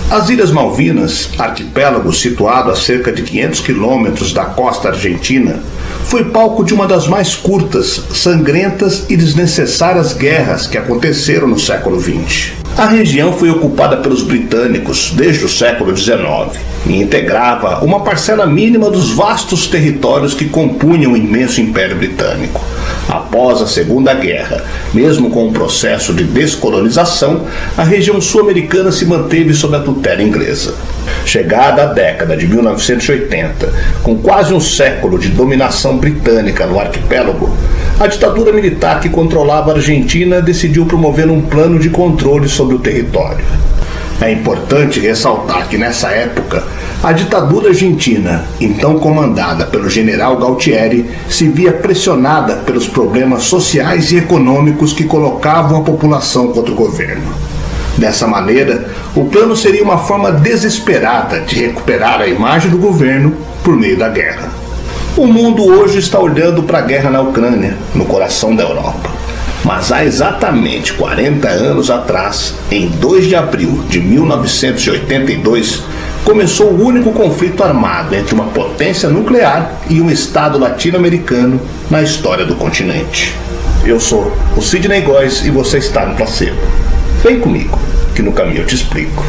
As Ilhas Malvinas, arquipélago situado a cerca de 500 quilômetros da costa argentina, foi palco de uma das mais curtas, sangrentas e desnecessárias guerras que aconteceram no século XX. A região foi ocupada pelos britânicos desde o século XIX e integrava uma parcela mínima dos vastos territórios que compunham o imenso Império Britânico. Após a Segunda Guerra, mesmo com o processo de descolonização, a região sul-americana se manteve sob a tutela inglesa. Chegada a década de 1980, com quase um século de dominação britânica no arquipélago, a ditadura militar que controlava a Argentina decidiu promover um plano de controle sobre o território. É importante ressaltar que nessa época, a ditadura argentina, então comandada pelo general Galtieri, se via pressionada pelos problemas sociais e econômicos que colocavam a população contra o governo. Dessa maneira, o plano seria uma forma desesperada de recuperar a imagem do governo por meio da guerra. O mundo hoje está olhando para a guerra na Ucrânia, no coração da Europa. Mas há exatamente 40 anos atrás, em 2 de abril de 1982, começou o único conflito armado entre uma potência nuclear e um estado latino-americano na história do continente. Eu sou o Sidney Góes e você está no Placebo. Vem comigo, que no caminho eu te explico.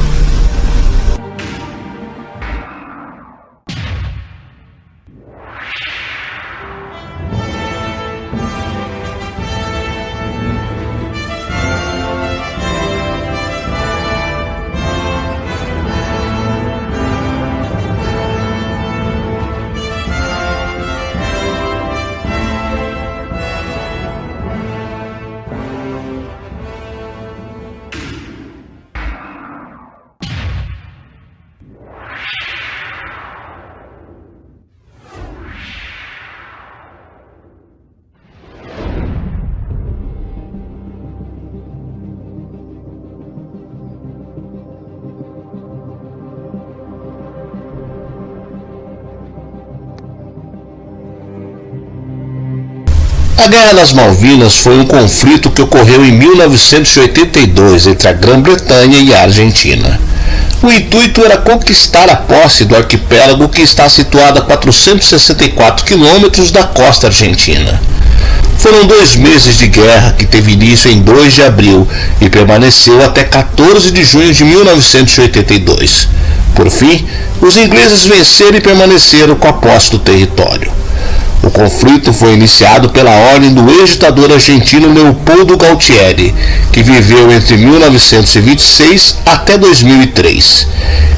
A Guerra das Malvinas foi um conflito que ocorreu em 1982 entre a Grã-Bretanha e a Argentina. O intuito era conquistar a posse do arquipélago que está situado a 464 quilômetros da costa argentina. Foram 2 meses de guerra que teve início em 2 de abril e permaneceu até 14 de junho de 1982. Por fim, os ingleses venceram e permaneceram com a posse do território. O conflito foi iniciado pela ordem do ex-ditador argentino Leopoldo Galtieri, que viveu entre 1926 até 2003.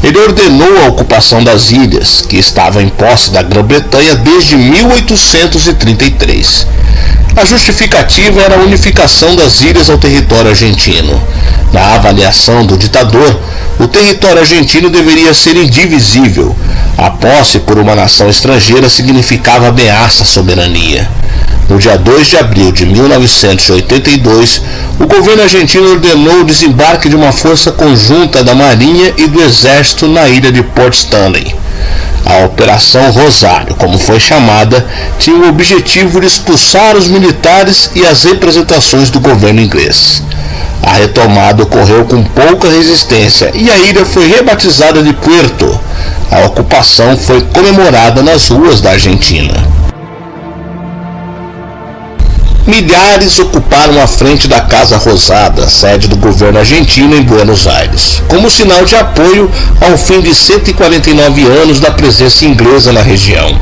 Ele ordenou a ocupação das ilhas, que estavam em posse da Grã-Bretanha desde 1833. A justificativa era a unificação das ilhas ao território argentino. Na avaliação do ditador, o território argentino deveria ser indivisível. A posse por uma nação estrangeira significava ameaça à soberania. No dia 2 de abril de 1982, o governo argentino ordenou o desembarque de uma força conjunta da Marinha e do Exército na ilha de Port Stanley. A Operação Rosário, como foi chamada, tinha o objetivo de expulsar os militares e as representações do governo inglês. A retomada ocorreu com pouca resistência e a ilha foi rebatizada de Puerto. A ocupação foi comemorada nas ruas da Argentina. Milhares ocuparam a frente da Casa Rosada, sede do governo argentino em Buenos Aires, como sinal de apoio ao fim de 149 anos da presença inglesa na região.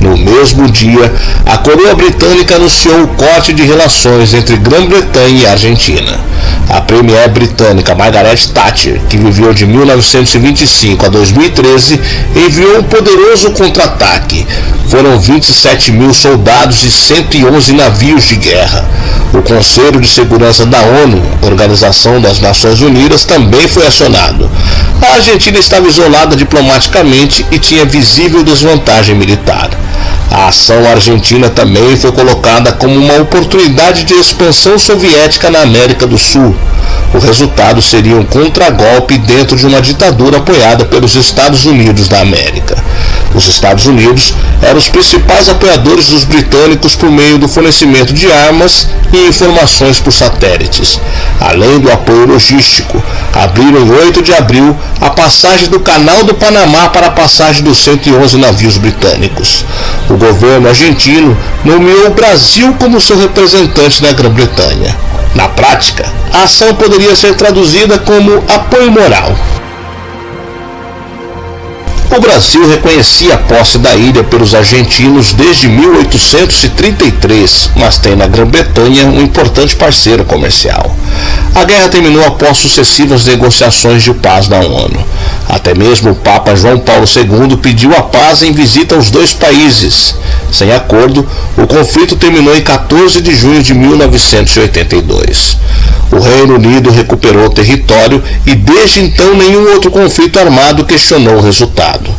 No mesmo dia, a coroa britânica anunciou o corte de relações entre Grã-Bretanha e Argentina. A premier britânica Margaret Thatcher, que viveu de 1925 a 2013, enviou um poderoso contra-ataque. Foram 27 mil soldados e 111 navios de guerra. O Conselho de Segurança da ONU, Organização das Nações Unidas, também foi acionado. A Argentina estava isolada diplomaticamente e tinha visível desvantagem militar. A ação argentina também foi colocada como uma oportunidade de expansão soviética na América do Sul. O resultado seria um contragolpe dentro de uma ditadura apoiada pelos Estados Unidos da América. Os Estados Unidos eram os principais apoiadores dos britânicos por meio do fornecimento de armas e informações por satélites. Além do apoio logístico, abriram em 8 de abril a passagem do Canal do Panamá para a passagem dos 111 navios britânicos. O governo argentino nomeou o Brasil como seu representante na Grã-Bretanha. Na prática, a ação poderia ser traduzida como apoio moral. O Brasil reconhecia a posse da ilha pelos argentinos desde 1833, mas tem na Grã-Bretanha um importante parceiro comercial. A guerra terminou após sucessivas negociações de paz da ONU. Até mesmo o Papa João Paulo II pediu a paz em visita aos dois países. Sem acordo, o conflito terminou em 14 de junho de 1982. O Reino Unido recuperou o território e desde então nenhum outro conflito armado questionou o resultado.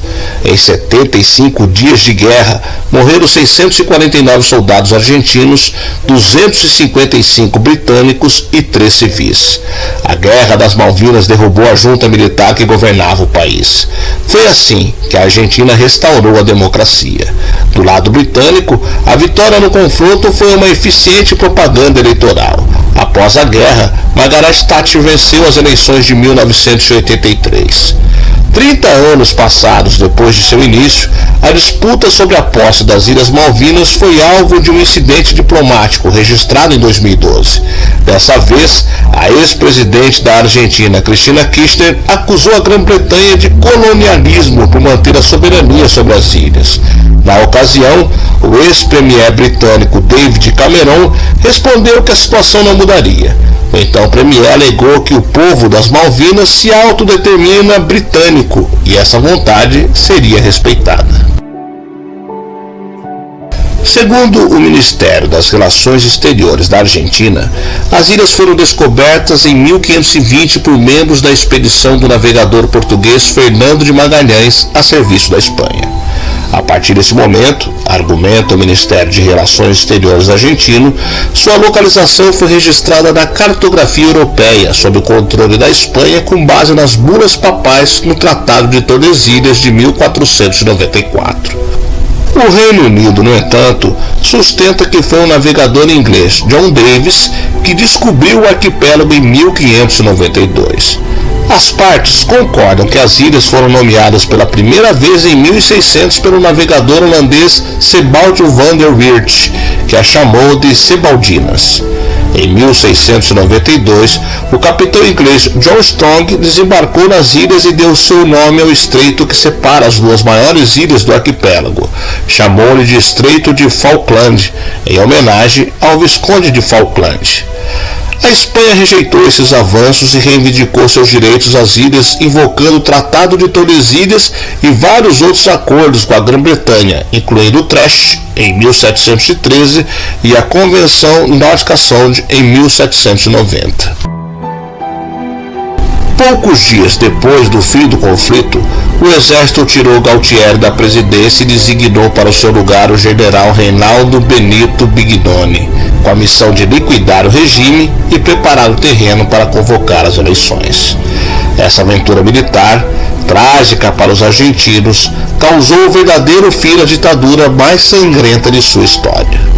Em 75 dias de guerra, morreram 649 soldados argentinos, 255 britânicos e 3 civis. A Guerra das Malvinas derrubou a junta militar que governava o país. Foi assim que a Argentina restaurou a democracia. Do lado britânico, a vitória no confronto foi uma eficiente propaganda eleitoral. Após a guerra, Margaret Thatcher venceu as eleições de 1983. 30 anos passados depois de seu início, a disputa sobre a posse das Ilhas Malvinas foi alvo de um incidente diplomático registrado em 2012. Dessa vez, a ex-presidente da Argentina, Cristina Kirchner, acusou a Grã-Bretanha de colonialismo por manter a soberania sobre as ilhas. Na ocasião, o ex-premier britânico David Cameron respondeu que a situação não mudaria. O então premier alegou que o povo das Malvinas se autodetermina britânico e essa vontade seria respeitada. Segundo o Ministério das Relações Exteriores da Argentina, as ilhas foram descobertas em 1520 por membros da expedição do navegador português Fernando de Magalhães a serviço da Espanha. A partir desse momento, argumenta o Ministério de Relações Exteriores argentino, sua localização foi registrada na cartografia europeia sob o controle da Espanha com base nas bulas papais no Tratado de Tordesilhas de 1494. O Reino Unido, no entanto, sustenta que foi o navegador inglês John Davis que descobriu o arquipélago em 1592. As partes concordam que as ilhas foram nomeadas pela primeira vez em 1600 pelo navegador holandês Sebald van der Weert, que a chamou de Sebaldinas. Em 1692, o capitão inglês John Strong desembarcou nas ilhas e deu seu nome ao estreito que separa as duas maiores ilhas do arquipélago. Chamou-lhe de Estreito de Falkland, em homenagem ao Visconde de Falkland. A Espanha rejeitou esses avanços e reivindicou seus direitos às ilhas, invocando o Tratado de Tordesilhas e vários outros acordos com a Grã-Bretanha, incluindo o Utrecht, em 1713, e a Convenção Nórdica Sound, em 1790. Poucos dias depois do fim do conflito, o exército tirou Galtieri da presidência e designou para o seu lugar o general Reinaldo Benito Bignone, com a missão de liquidar o regime e preparar o terreno para convocar as eleições. Essa aventura militar, trágica para os argentinos, causou o verdadeiro fim da ditadura mais sangrenta de sua história.